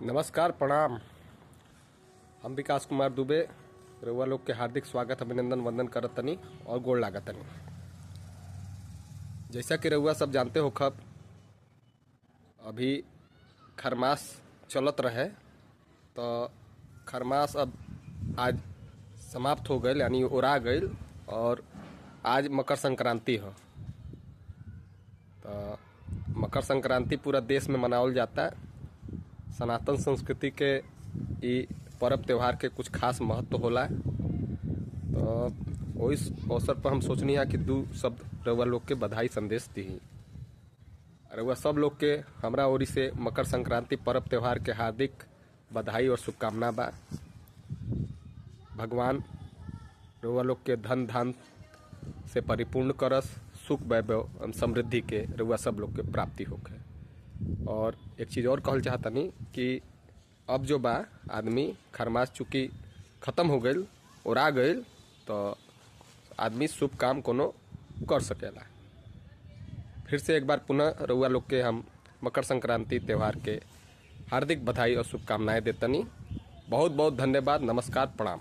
नमस्कार प्रणाम। हम विकास कुमार दुबे रउआ लोग के हार्दिक स्वागत अभिनंदन वंदन करत तनी और गोड़ लागत तनी। जैसा कि रउआ सब जानते हो खब अभी खरमास चलत रहे तो खरमास अब आज समाप्त हो गए यानी ओरा गई और आज मकर संक्रांति हो। तो मकर संक्रांति पूरा देश में मनावल जाता है। सनातन संस्कृति के ई पर्व त्यौहार के कुछ खास महत्व होला। तो इस अवसर पर हम सोचनी है कि दो शब्द रउआ लोग के बधाई संदेश दी। रउआ सब लोग के हमरा ओरी से मकर संक्रांति पर्व त्यौहार के हार्दिक बधाई और शुभकामना बा। भगवान रउआ लोग के धन धान से परिपूर्ण करस, सुख वैभव और समृद्धि के रउआ सब लोग के प्राप्ति होखे। और एक चीज़ और कहल चाहतनी कि अब जो बा आदमी खरमास चूँकि ख़त्म हो गई और आ गई तो आदमी शुभ काम कोनो कर सकेला। फिर से एक बार पुनः रउआ लोग के हम मकर संक्रांति त्यौहार के हार्दिक बधाई और शुभकामनाएं देतनी। बहुत बहुत धन्यवाद। नमस्कार प्रणाम।